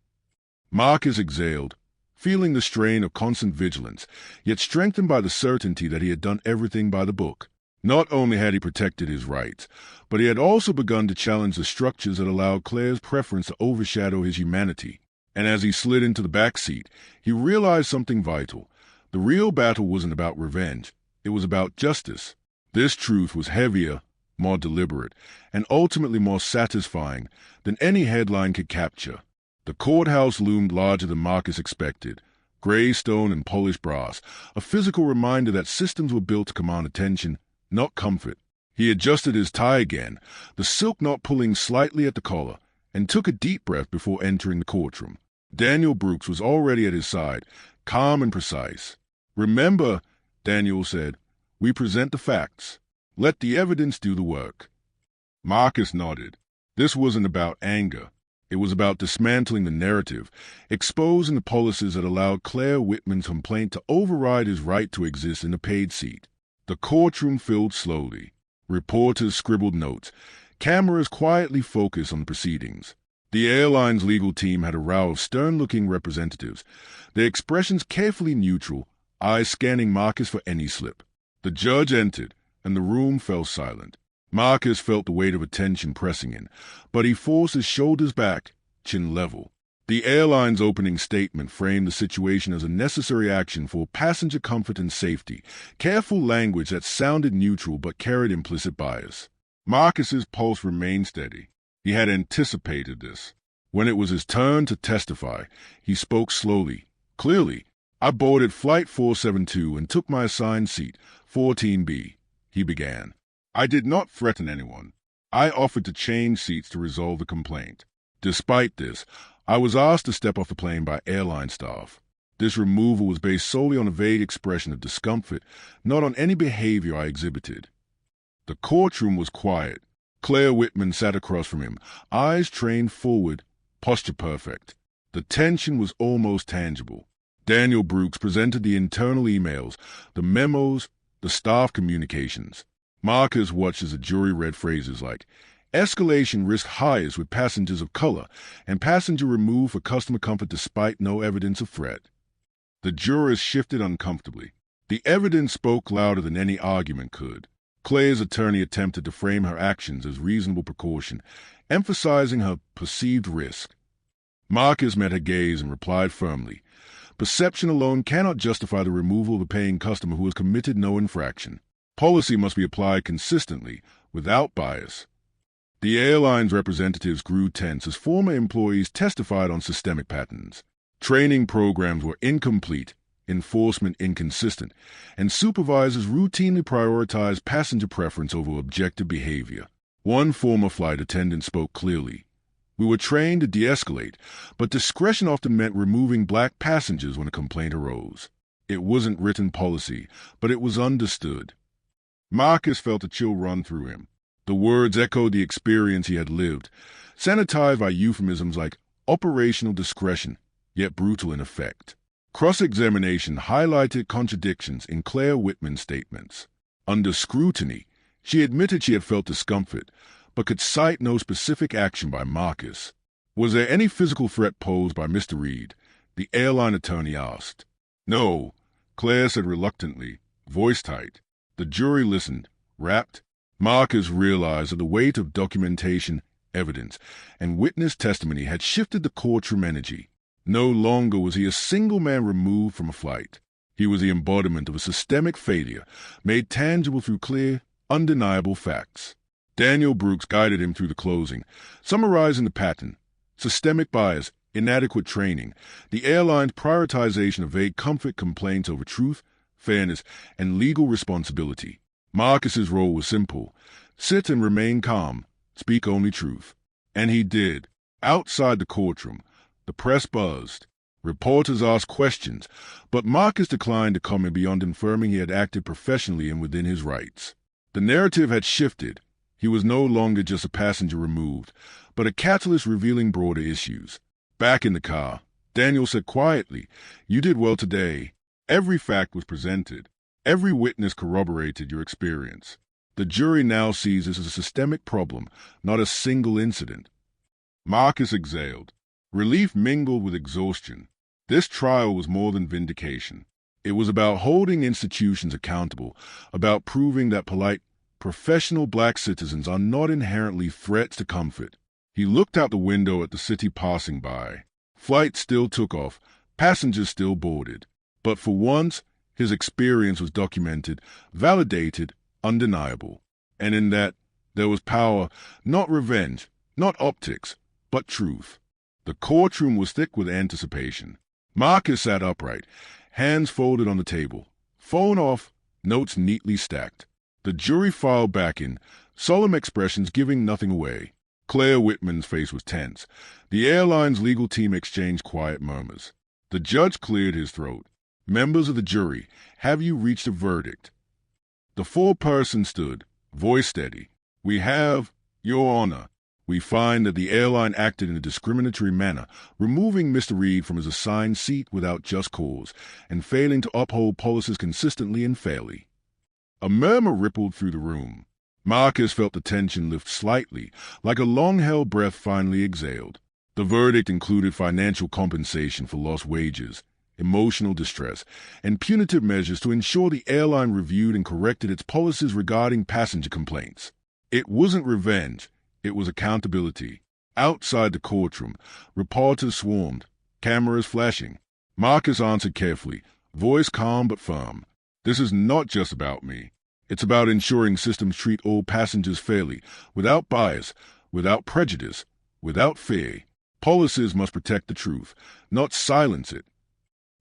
Marcus exhaled, feeling the strain of constant vigilance, yet strengthened by the certainty that he had done everything by the book. Not only had he protected his rights, but he had also begun to challenge the structures that allowed Claire's preference to overshadow his humanity. And as he slid into the back seat, he realized something vital. The real battle wasn't about revenge. It was about justice. This truth was heavier, more deliberate, and ultimately more satisfying than any headline could capture. The courthouse loomed larger than Marcus expected. Gray stone and polished brass, a physical reminder that systems were built to command attention, not comfort. He adjusted his tie again, the silk knot pulling slightly at the collar, and took a deep breath before entering the courtroom. Daniel Brooks was already at his side, calm and precise. "Remember," Daniel said, "we present the facts. Let the evidence do the work." Marcus nodded. This wasn't about anger. It was about dismantling the narrative, exposing the policies that allowed Claire Whitman's complaint to override his right to exist in a paid seat. The courtroom filled slowly. Reporters scribbled notes. Cameras quietly focused on the proceedings. The airline's legal team had a row of stern-looking representatives, their expressions carefully neutral, eyes scanning Marcus for any slip. The judge entered, and the room fell silent. Marcus felt the weight of attention pressing in, but he forced his shoulders back, chin level. The airline's opening statement framed the situation as a necessary action for passenger comfort and safety, careful language that sounded neutral but carried implicit bias. Marcus's pulse remained steady. He had anticipated this. When it was his turn to testify, he spoke slowly, clearly. "I boarded Flight 472 and took my assigned seat, 14B, he began. "I did not threaten anyone. I offered to change seats to resolve the complaint. Despite this, I was asked to step off the plane by airline staff. This removal was based solely on a vague expression of discomfort, not on any behavior I exhibited." The courtroom was quiet. Claire Whitman sat across from him, eyes trained forward, posture perfect. The tension was almost tangible. Daniel Brooks presented the internal emails, the memos, the staff communications. Marcus watched as the jury read phrases like, "Escalation risk highest with passengers of color, and passenger removed for customer comfort despite no evidence of threat." The jurors shifted uncomfortably. The evidence spoke louder than any argument could. Claire's attorney attempted to frame her actions as reasonable precaution, emphasizing her perceived risk. Marcus met her gaze and replied firmly, "Perception alone cannot justify the removal of a paying customer who has committed no infraction. Policy must be applied consistently, without bias." The airline's representatives grew tense as former employees testified on systemic patterns. Training programs were incomplete, enforcement inconsistent, and supervisors routinely prioritized passenger preference over objective behavior. One former flight attendant spoke clearly. "We were trained to de-escalate, but discretion often meant removing black passengers when a complaint arose. It wasn't written policy, but it was understood." Marcus felt a chill run through him. The words echoed the experience he had lived, sanitized by euphemisms like operational discretion, yet brutal in effect. Cross-examination highlighted contradictions in Claire Whitman's statements. Under scrutiny, she admitted she had felt discomfort, but could cite no specific action by Marcus. "Was there any physical threat posed by Mr. Reed?" the airline attorney asked. "No," Claire said reluctantly, voice tight. The jury listened, rapt. Marcus realized that the weight of documentation, evidence, and witness testimony had shifted the courtroom energy. No longer was he a single man removed from a flight. He was the embodiment of a systemic failure, made tangible through clear, undeniable facts. Daniel Brooks guided him through the closing, summarizing the pattern: systemic bias, inadequate training, the airline's prioritization of vague comfort complaints over truth, fairness, and legal responsibility. Marcus's role was simple: sit and remain calm, speak only truth. And he did. Outside the courtroom, the press buzzed. Reporters asked questions, but Marcus declined to comment beyond affirming he had acted professionally and within his rights. The narrative had shifted. He was no longer just a passenger removed, but a catalyst revealing broader issues. Back in the car, Daniel said quietly, "You did well today. Every fact was presented. Every witness corroborated your experience. The jury now sees this as a systemic problem, not a single incident." Marcus exhaled. Relief mingled with exhaustion. This trial was more than vindication. It was about holding institutions accountable, about proving that polite, professional black citizens are not inherently threats to comfort. He looked out the window at the city passing by. Flights still took off, passengers still boarded. But for once, his experience was documented, validated, undeniable. And in that, there was power, not revenge, not optics, but truth. The courtroom was thick with anticipation. Marcus sat upright, hands folded on the table, phone off, notes neatly stacked. The jury filed back in, solemn expressions giving nothing away. Claire Whitman's face was tense. The airline's legal team exchanged quiet murmurs. The judge cleared his throat. "Members of the jury, have you reached a verdict?" The foreperson stood, voice steady. "We have, Your Honor. We find that the airline acted in a discriminatory manner, removing Mr. Reed from his assigned seat without just cause, and failing to uphold policies consistently and fairly." A murmur rippled through the room. Marcus felt the tension lift slightly, like a long-held breath finally exhaled. The verdict included financial compensation for lost wages, emotional distress, and punitive measures to ensure the airline reviewed and corrected its policies regarding passenger complaints. It wasn't revenge. It was accountability. Outside the courtroom, reporters swarmed, cameras flashing. Marcus answered carefully, voice calm but firm. This is not just about me. It's about ensuring systems treat all passengers fairly, without bias, without prejudice, without fear. Policies must protect the truth, not silence it.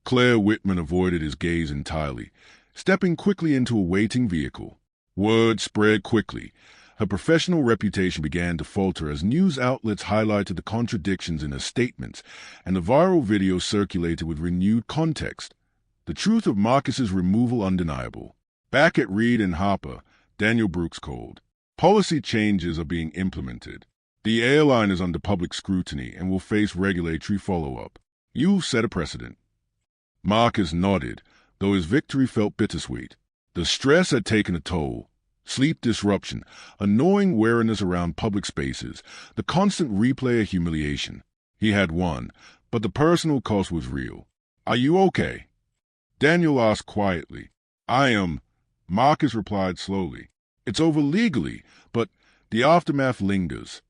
Claire Whitman avoided his gaze entirely, stepping quickly into a waiting vehicle. Word spread quickly. Her professional reputation began to falter as news outlets highlighted the contradictions in her statements, and the viral video circulated with renewed context. The truth of Marcus's removal undeniable. Back at Reed and Harper, Daniel Brooks called. Policy changes are being implemented. The airline is under public scrutiny and will face regulatory follow-up. You've set a precedent. Marcus nodded, though his victory felt bittersweet. The stress had taken a toll. Sleep disruption, annoying weariness around public spaces, the constant replay of humiliation. He had won, but the personal cost was real. Are you okay? Daniel asked quietly. I am. Marcus replied slowly. It's over legally, but the aftermath lingers.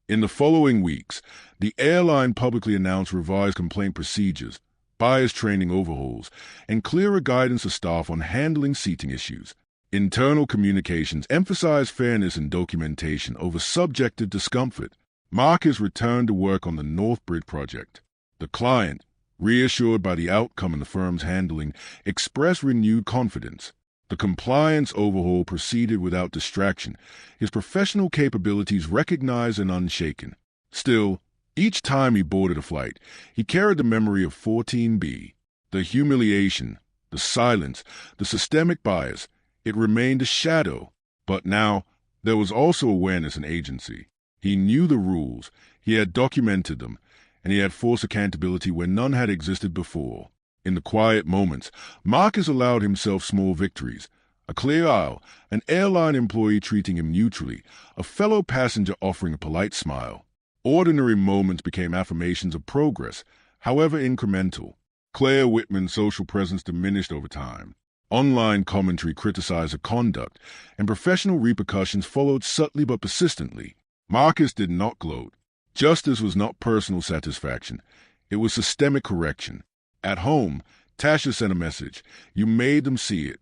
In the following weeks, the airline publicly announced revised complaint procedures, bias training overhauls, and clearer guidance to staff on handling seating issues. Internal communications emphasized fairness and documentation over subjective discomfort. Marcus returned to work on the North Bridge project. The client, reassured by the outcome and the firm's handling, expressed renewed confidence. The compliance overhaul proceeded without distraction, his professional capabilities recognized and unshaken. Still, each time he boarded a flight, he carried the memory of 14B. The humiliation, the silence, the systemic bias. It remained a shadow. But now, there was also awareness and agency. He knew the rules, he had documented them, and he had forced accountability where none had existed before. In the quiet moments, Marcus allowed himself small victories. A clear aisle, an airline employee treating him neutrally, a fellow passenger offering a polite smile. Ordinary moments became affirmations of progress, however incremental. Claire Whitman's social presence diminished over time. Online commentary criticized her conduct, and professional repercussions followed subtly but persistently. Marcus did not gloat. Justice was not personal satisfaction. It was systemic correction. At home, Tasha sent a message. You made them see it.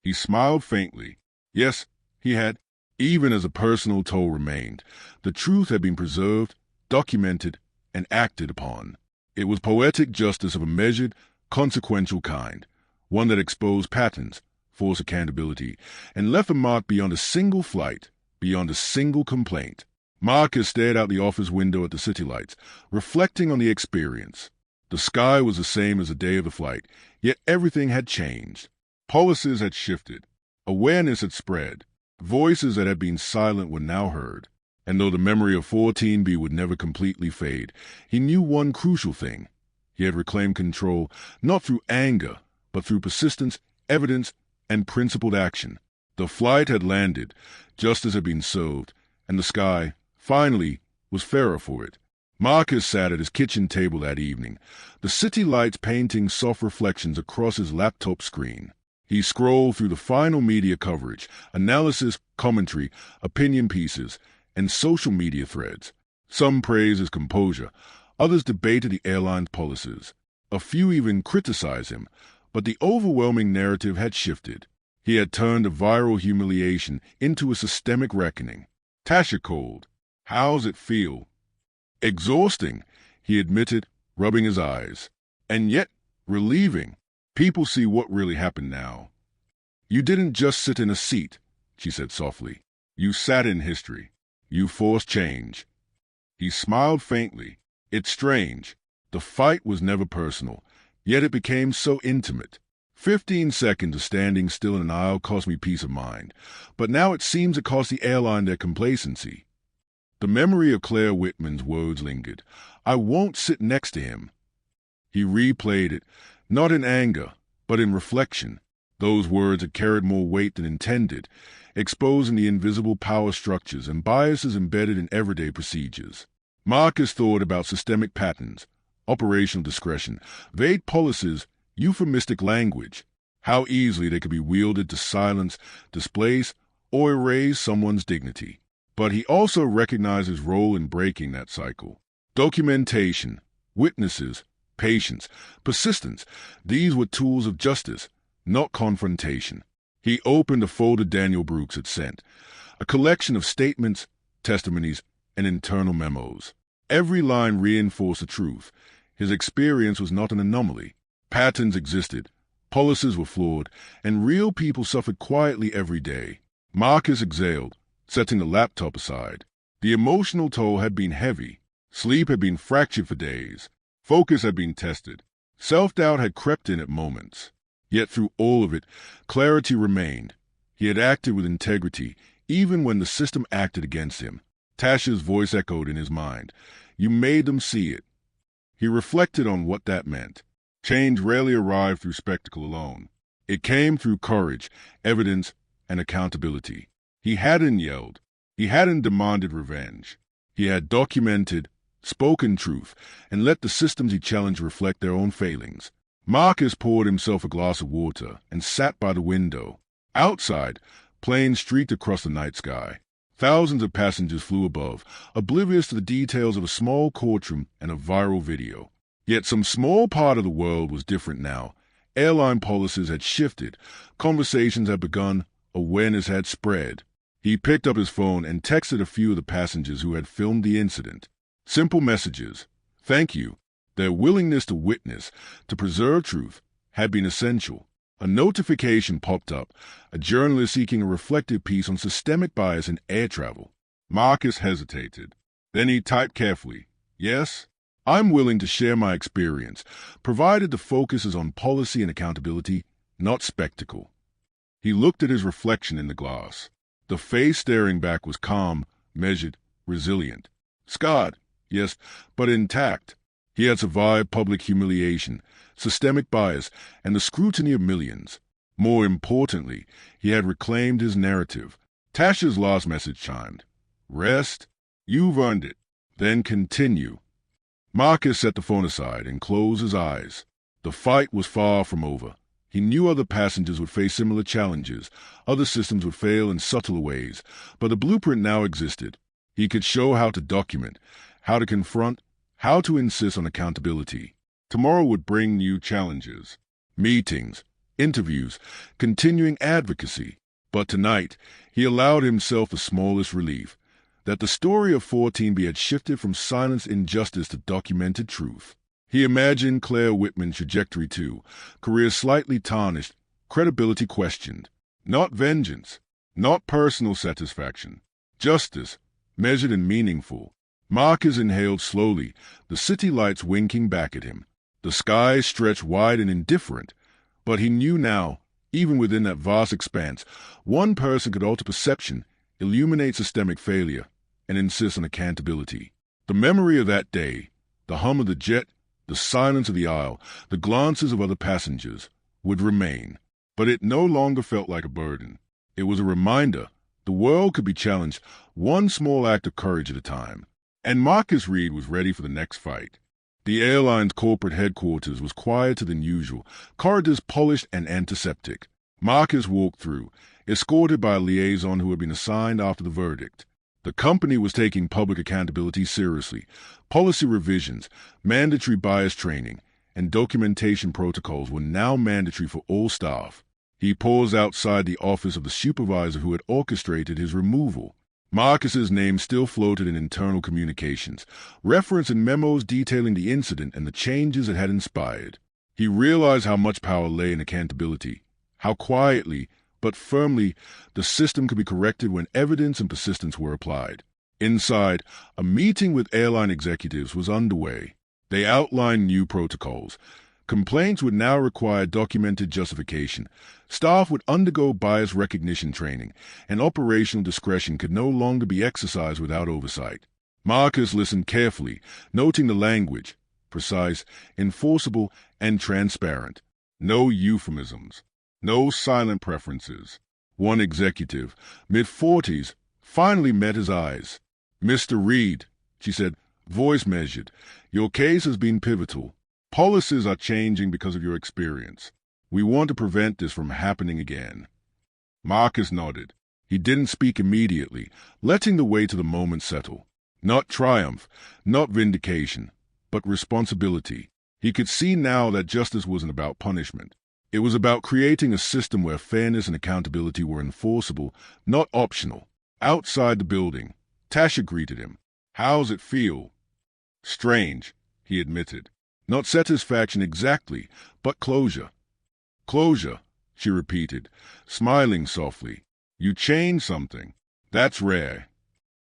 He smiled faintly. Yes, he had. Even as a personal toll remained, the truth had been preserved, documented, and acted upon. It was poetic justice of a measured, consequential kind, one that exposed patterns, forced accountability, and left a mark beyond a single flight, beyond a single complaint. Marcus stared out the office window at the city lights, reflecting on the experience. The sky was the same as the day of the flight, yet everything had changed. Policies had shifted. Awareness had spread. Voices that had been silent were now heard. And though the memory of 14B would never completely fade, he knew one crucial thing. He had reclaimed control, not through anger, but through persistence, evidence, and principled action. The flight had landed, justice had been served, and the sky, finally, was fairer for it. Marcus sat at his kitchen table that evening, the city lights painting soft reflections across his laptop screen. He scrolled through the final media coverage, analysis, commentary, opinion pieces, and social media threads. Some praised his composure, others debated the airline's policies. A few even criticized him, but the overwhelming narrative had shifted. He had turned a viral humiliation into a systemic reckoning. Tasha called. How's it feel? Exhausting, he admitted, rubbing his eyes. And yet, relieving. People see what really happened now. You didn't just sit in a seat, she said softly. You sat in history. You forced change. He smiled faintly. It's strange. The fight was never personal, yet it became so intimate. 15 seconds of standing still in an aisle cost me peace of mind, but now it seems it cost the airline their complacency. The memory of Claire Whitman's words lingered. I won't sit next to him. He replayed it, not in anger, but in reflection. Those words had carried more weight than intended, exposing the invisible power structures and biases embedded in everyday procedures. Marcus thought about systemic patterns, operational discretion, vague policies, euphemistic language, how easily they could be wielded to silence, displace, or erase someone's dignity. But he also recognized his role in breaking that cycle. Documentation, witnesses, patience, persistence, these were tools of justice, not confrontation. He opened a folder Daniel Brooks had sent, a collection of statements, testimonies, and internal memos. Every line reinforced the truth. His experience was not an anomaly. Patterns existed, policies were flawed, and real people suffered quietly every day. Marcus exhaled, setting the laptop aside. The emotional toll had been heavy. Sleep had been fractured for days. Focus had been tested. Self-doubt had crept in at moments. Yet through all of it, clarity remained. He had acted with integrity, even when the system acted against him. Tasha's voice echoed in his mind. You made them see it. He reflected on what that meant. Change rarely arrived through spectacle alone. It came through courage, evidence, and accountability. He hadn't yelled. He hadn't demanded revenge. He had documented, spoken truth, and let the systems he challenged reflect their own failings. Marcus poured himself a glass of water and sat by the window. Outside, planes streaked across the night sky. Thousands of passengers flew above, oblivious to the details of a small courtroom and a viral video. Yet some small part of the world was different now. Airline policies had shifted, conversations had begun, awareness had spread. He picked up his phone and texted a few of the passengers who had filmed the incident. Simple messages. Thank you. Their willingness to witness, to preserve truth, had been essential. A notification popped up, a journalist seeking a reflective piece on systemic bias in air travel. Marcus hesitated. Then he typed carefully, Yes, I'm willing to share my experience, provided the focus is on policy and accountability, not spectacle. He looked at his reflection in the glass. The face staring back was calm, measured, resilient. Scarred, yes, but intact. He had survived public humiliation, systemic bias, and the scrutiny of millions. More importantly, he had reclaimed his narrative. Tasha's last message chimed. Rest. You've earned it. Then continue. Marcus set the phone aside and closed his eyes. The fight was far from over. He knew other passengers would face similar challenges. Other systems would fail in subtler ways, but the blueprint now existed. He could show how to document, how to confront, how to insist on accountability. Tomorrow would bring new challenges. Meetings, interviews, continuing advocacy. But tonight, he allowed himself the smallest relief, that the story of 14B had shifted from silenced injustice to documented truth. He imagined Claire Whitman's trajectory too, career slightly tarnished, credibility questioned. Not vengeance, not personal satisfaction. Justice, measured and meaningful. Marcus inhaled slowly, the city lights winking back at him. The sky stretched wide and indifferent, but he knew now, even within that vast expanse, one person could alter perception, illuminate systemic failure, and insist on accountability. The memory of that day, the hum of the jet, the silence of the aisle, the glances of other passengers, would remain. But it no longer felt like a burden. It was a reminder the world could be challenged one small act of courage at a time. And Marcus Reed was ready for the next fight. The airline's corporate headquarters was quieter than usual, corridors polished and antiseptic. Marcus walked through, escorted by a liaison who had been assigned after the verdict. The company was taking public accountability seriously. Policy revisions, mandatory bias training, and documentation protocols were now mandatory for all staff. He paused outside the office of the supervisor who had orchestrated his removal. Marcus's name still floated in internal communications, reference in memos detailing the incident and the changes it had inspired. He realized how much power lay in accountability, how quietly, but firmly, the system could be corrected when evidence and persistence were applied. Inside, a meeting with airline executives was underway. They outlined new protocols. Complaints would now require documented justification. Staff would undergo bias recognition training, and operational discretion could no longer be exercised without oversight. Marcus listened carefully, noting the language, precise, enforceable, and transparent. No euphemisms. No silent preferences. One executive, mid-40s, finally met his eyes. Mr. Reed, she said, voice measured, your case has been pivotal. Policies are changing because of your experience. We want to prevent this from happening again. Marcus nodded. He didn't speak immediately, letting the weight of the moment settle. Not triumph, not vindication, but responsibility. He could see now that justice wasn't about punishment. It was about creating a system where fairness and accountability were enforceable, not optional. Outside the building, Tasha greeted him. "How's it feel?" "Strange," he admitted. "Not satisfaction exactly, but closure." "Closure," she repeated, smiling softly. "You changed something. That's rare."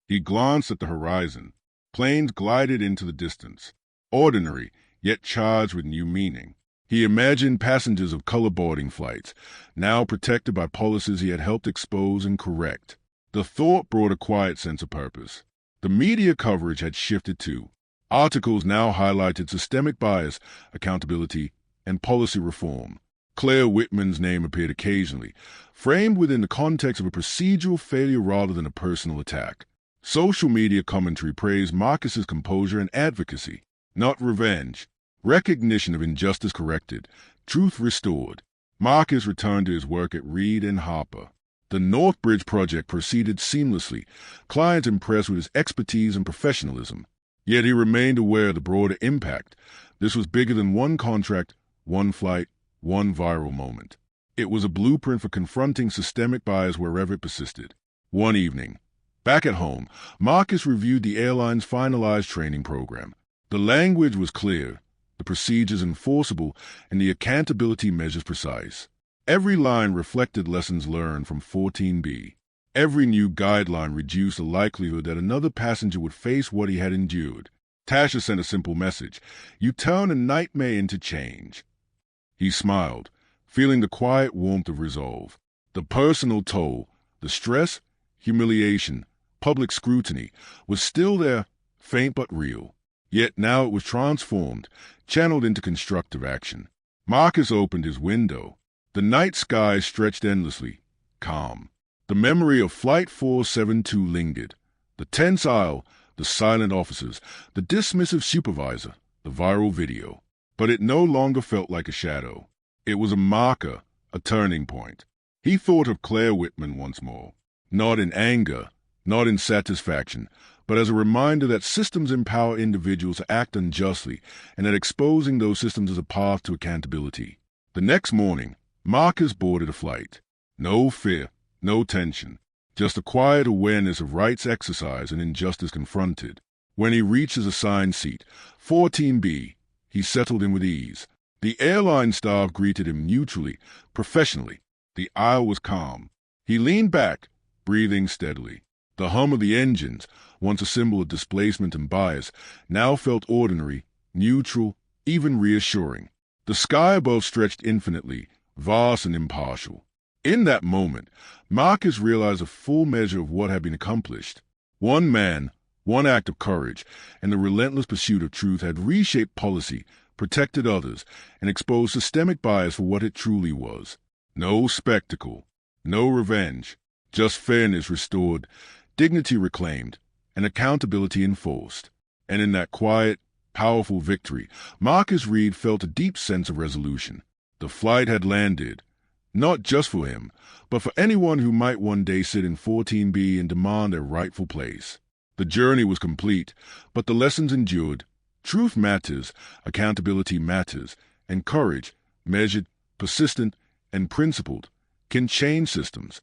He glanced at the horizon. Planes glided into the distance. Ordinary, yet charged with new meaning. He imagined passengers of color-boarding flights, now protected by policies he had helped expose and correct. The thought brought a quiet sense of purpose. The media coverage had shifted too. Articles now highlighted systemic bias, accountability, and policy reform. Claire Whitman's name appeared occasionally, framed within the context of a procedural failure rather than a personal attack. Social media commentary praised Marcus's composure and advocacy, not revenge. Recognition of injustice corrected, truth restored. Marcus returned to his work at Reed and Harper. The North Bridge project proceeded seamlessly, clients impressed with his expertise and professionalism. Yet he remained aware of the broader impact. This was bigger than one contract, one flight, one viral moment. It was a blueprint for confronting systemic bias wherever it persisted. One evening, back at home, Marcus reviewed the airline's finalized training program. The language was clear, the procedures enforceable, and the accountability measures precise. Every line reflected lessons learned from 14B. Every new guideline reduced the likelihood that another passenger would face what he had endured. Tasha sent a simple message: "You turn a nightmare into change." He smiled, feeling the quiet warmth of resolve. The personal toll, the stress, humiliation, public scrutiny, was still there, faint but real. Yet now it was transformed, channeled into constructive action. Marcus opened his window. The night sky stretched endlessly, calm. The memory of Flight 472 lingered. The tense aisle, the silent officers, the dismissive supervisor, the viral video. But it no longer felt like a shadow. It was a marker, a turning point. He thought of Claire Whitman once more, not in anger, not in satisfaction, but as a reminder that systems empower individuals to act unjustly and that exposing those systems is a path to accountability. The next morning, Marcus boarded a flight. No fear, no tension, just a quiet awareness of rights exercised and injustice confronted. When he reached his assigned seat, 14B, he settled in with ease. The airline staff greeted him neutrally, professionally. The aisle was calm. He leaned back, breathing steadily. The hum of the engines, once a symbol of displacement and bias, now felt ordinary, neutral, even reassuring. The sky above stretched infinitely, vast and impartial. In that moment, Marcus realized a full measure of what had been accomplished. One man, one act of courage, and the relentless pursuit of truth had reshaped policy, protected others, and exposed systemic bias for what it truly was. No spectacle, no revenge, just fairness restored, dignity reclaimed, and accountability enforced. And in that quiet, powerful victory, Marcus Reed felt a deep sense of resolution. The flight had landed, not just for him, but for anyone who might one day sit in 14B and demand their rightful place. The journey was complete, but the lessons endured. Truth matters, accountability matters, and courage, measured, persistent, and principled, can change systems.